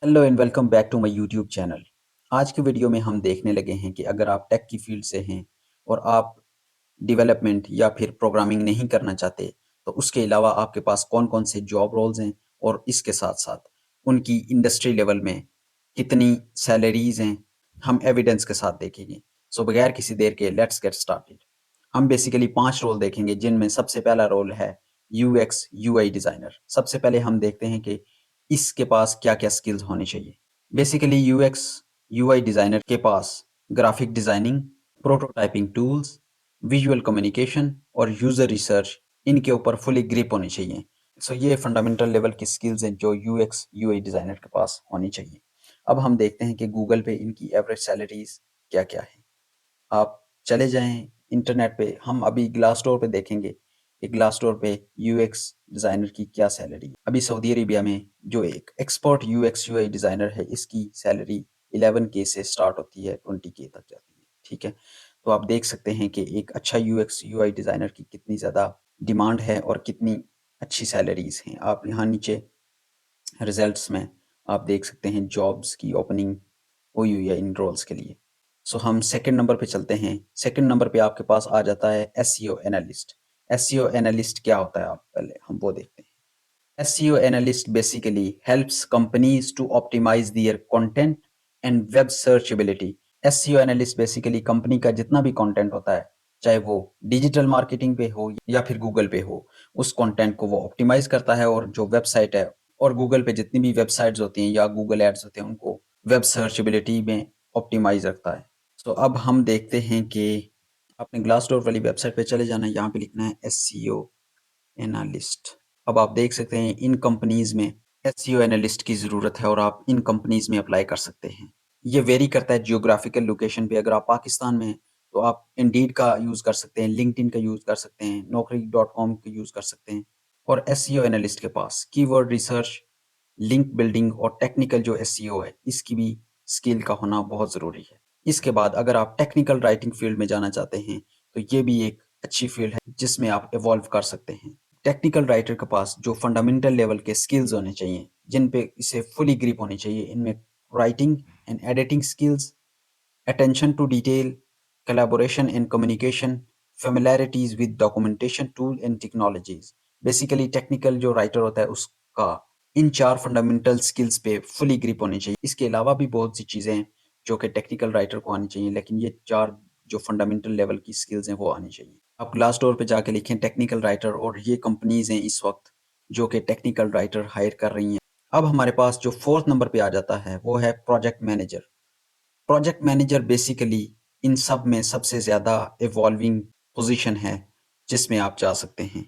Hello and welcome back to my YouTube channel. आज की video में हम देखने लगे हैं कि अगर आप टेक की फील्ड से हैं और आप डेवलपमेंट या फिर प्रोग्रामिंग नहीं करना चाहते, तो उसके अलावा आपके पास कौन-कौन से जॉब रोल्स हैं और इसके साथ-साथ उनकी इंडस्ट्री लेवल में कितनी सैलरीज़ हैं, हम एविडेंस के साथ देखेंगे। सो बगैर किसी देर के लेट्स गेट स्टार्टेड। हम बेसिकली 5 रोल देखेंगे जिनमें सबसे पहला रोल है यूएक्स यूआई डिज़ाइनर। सबसे पहले हम देखते हैं कि इसके पास क्या-क्या स्किल्स होने चाहिए। बेसिकली यूएक्स यूआई डिज़ाइनर के पास graphic designing, prototyping tools, visual communication और यूज़र रिसर्च इनके ऊपर फुली ग्रिप होनी चाहिए। सो ये फंडामेंटल लेवल की स्किल्स हैं जो यूएक्स यूआई डिज़ाइनर के पास होनी चाहिए। अब हम देखते हैं कि गूगल पे इनकी एवरेज सैलरीज़ क्या-क्या है। आप चले जाएँ इंटरनेट पे, हम अभी ग्लासडोर पे देखेंगे कि ग्लासडोर पे यूएक्स डिज़ाइनर की क्या सैलरी है। अभी सऊदी अरेबिया में जो एक एक्सपर्ट यूएक्स यूआई डिज़ाइनर है, इसकी सैलरी 11 के से स्टार्ट होती है, 20 के तक जाती है, ठीक है? तो आप देख सकते हैं कि एक अच्छा यूएक्स यूआई डिज़ाइनर की कितनी ज़्यादा डिमांड है और कितनी अच्छी सैलरीज़ हैं। आप यहाँ नीचे रिजल्ट्स में आप देख सकते हैं जॉब्स की ओपनिंग हुई हुई है इन रोल्स के लिए। सो हम सेकंड नंबर पे चलते हैं। सेकंड नंबर पे आपके पास आ जाता है एसईओ एनालिस्ट। एसईओ एनालिस्ट क्या होता है, आप पहले हम वो देखते हैं। SEO analyst basically helps companies to optimize their content and web searchability. SEO analyst basically company का जितना भी कंटेंट होता है, चाहे वो डिजिटल मार्केटिंग पे हो या फिर गूगल पे हो, उस कंटेंट को वो ऑप्टिमाइज करता है और जो वेबसाइट है और गूगल पे जितनी भी वेबसाइट्स होती हैं या गूगल एड्स होते हैं, उनको वेब सर्चेबिलिटी में ऑप्टिमाइज रखता है। तो अब हम देखते हैं कि आपने ग्लासडोर वाली वेबसाइट पे चले जाना है, यहाँ पे लिखना है SEO एनालिस्ट। अब आप देख सकते हैं इन कंपनीज में एसईओ एनालिस्ट की ज़रूरत है और आप इन कंपनीज में अप्लाई कर सकते हैं। ये वेरी करता है जियोग्राफिकल लोकेशन पे। अगर आप पाकिस्तान में हैं, तो आप इंडीड का यूज़ कर सकते हैं, लिंक्डइन का यूज़ कर सकते हैं, नौकरी.com का यूज़ कर सकते हैं। और एसईओ एनालिस्ट के पास कीवर्ड रिसर्च, लिंक बिल्डिंग और टेक्निकल जो एसईओ है, इसकी भी स्किल का होना बहुत ज़रूरी है। इसके बाद अगर आप टेक्निकल राइटिंग फील्ड में जाना चाहते हैं, तो ये भी एक अच्छी फील्ड है जिसमें आप इवॉल्व कर सकते हैं। टेक्निकल राइटर के पास जो फंडामेंटल लेवल के स्किल्स होने चाहिए, जिन पे इसे फुली ग्रिप होनी चाहिए, इनमें writing and editing skills, attention to detail, collaboration and communication, familiarities with documentation tool and technologies। Basically technical जो राइटर होता है उसका इन 4 फंडामेंटल स्किल्स पे फुली ग्रिप होनी चाहिए। इसके अलावा भी बहुत सी चीज़ें हैं जो कि टेक्निकल राइटर को आनी चाहिए, लेकिन ये 4 जो फंडामेंटल लेवल की स्किल्स हैं वो आनी चाहिए। आप ग्लासडोर पे जाके लिखें टेक्निकल राइटर और ये कंपनीज़ हैं इस वक़्त जो कि टेक्निकल राइटर हायर कर रही हैं। अब हमारे पास जो 4th नंबर पे आ जाता है वो है project manager. Project manager basically इन सब में सबसे ज़्यादा इवॉल्विंग पोजीशन है जिसमें आप जा सकते हैं।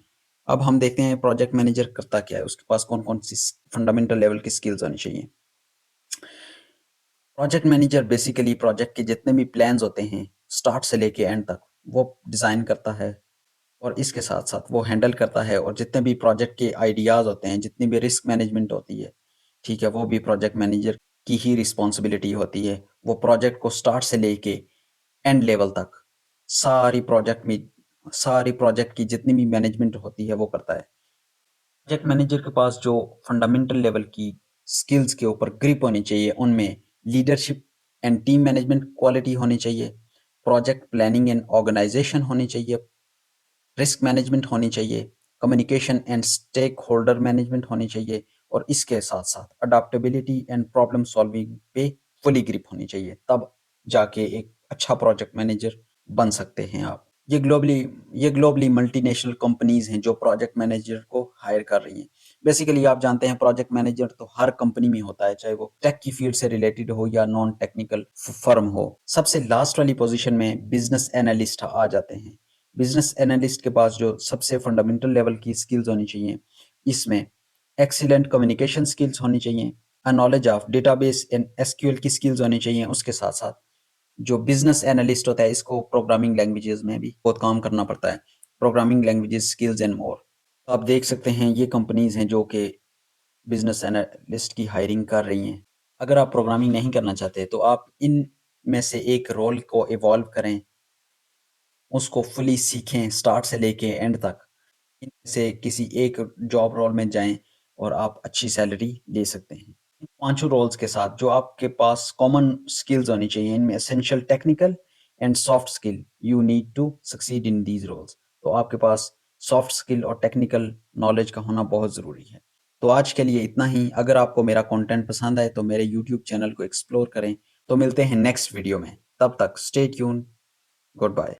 अब हम देखते हैं प्रोजेक्ट मैनेजर करता क्या है, उसके पास कौन-कौन सी फंडामेंटल लेवल की स्किल्स होनी चाहिए। प्रोजेक्ट मैनेजर बेसिकली प्रोजेक्ट के जितने भी प्लान्स होते हैं, स्टार्ट से लेके एंड तक, वो डिज़ाइन करता है और इसके साथ-साथ वो हैंडल करता है और जितने भी प्रोजेक्ट के आइडियाज़ होते हैं, जितनी भी रिस्क मैनेजमेंट होती है, ठीक है, वो भी प्रोजेक्ट मैनेजर की ही रिस्पॉन्सिबिलिटी होती है। वो प्रोजेक्ट को स्टार्ट से लेके एंड लेवल तक सारी प्रोजेक्ट में सारी प्रोजेक्ट की जितनी भी मैनेजमेंट होती है वो करता है। प्रोजेक्ट मैनेजर के पास जो फंडामेंटल लेवल की स्किल्स के ऊपर ग्रिप होनी चाहिए, उनमें leadership and team management quality होनी चाहिए, प्रोजेक्ट प्लानिंग एंड ऑर्गेनाइजेशन होनी चाहिए, रिस्क मैनेजमेंट होनी चाहिए, communication and stakeholder management होनी चाहिए और इसके साथ-साथ अडॉप्टेबिलिटी एंड प्रॉब्लम सॉल्विंग पे फुली ग्रिप होनी चाहिए। तब जाके एक अच्छा प्रोजेक्ट मैनेजर बन सकते हैं आप। ये ग्लोबली मल्टीनेशनल कंपनीज़ हैं जो प्रोजेक्ट मैनेजर को हायर कर रही हैं। बेसिकली आप जानते हैं प्रोजेक्ट मैनेजर तो हर कंपनी में होता है, चाहे वो टेक की फील्ड से रिलेटेड हो या नॉन टेक्निकल फर्म हो। सबसे लास्ट वाली पोज़ीशन में बिज़नेस एनालिस्ट आ जाते हैं। बिजनेस एनालिस्ट के पास जो सबसे फंडामेंटल लेवल की स्किल्स होनी चाहिए, इसमें एक्सीलेंट कम्युनिकेशन स्किल्स होनी चाहिए, a knowledge of database and SQL की स्किल्स होनी चाहिए। उसके साथ-साथ जो बिजनेस एनालिस्ट होता है, इसको प्रोग्रामिंग लैंग्वेजेस में भी बहुत काम करना पड़ता है। Programming languages skills and more. आप देख सकते हैं ये कंपनीज़ हैं जो कि बिजनेस एनालिस्ट की हायरिंग कर रही हैं। अगर आप प्रोग्रामिंग नहीं करना चाहते, तो आप इन में से एक रोल को इवॉल्व करें, उसको फुली सीखें स्टार्ट से लेके एंड तक। इनमें से किसी एक जॉब रोल में जाएँ और आप अच्छी सैलरी ले सकते हैं। पाँचों रोल्स के साथ जो आपके पास कॉमन स्किल्स होनी चाहिए। इनमें essential technical and soft skill you need to succeed in these roles. तो आपके पास सॉफ्ट स्किल और टेक्निकल नॉलेज का होना बहुत ज़रूरी है। तो आज के लिए इतना ही। अगर आपको मेरा कंटेंट पसंद आए तो मेरे यूट्यूब चैनल को एक्सप्लोर करें। तो मिलते हैं नेक्स्ट वीडियो में। तब तक स्टे ट्यून। Good bye.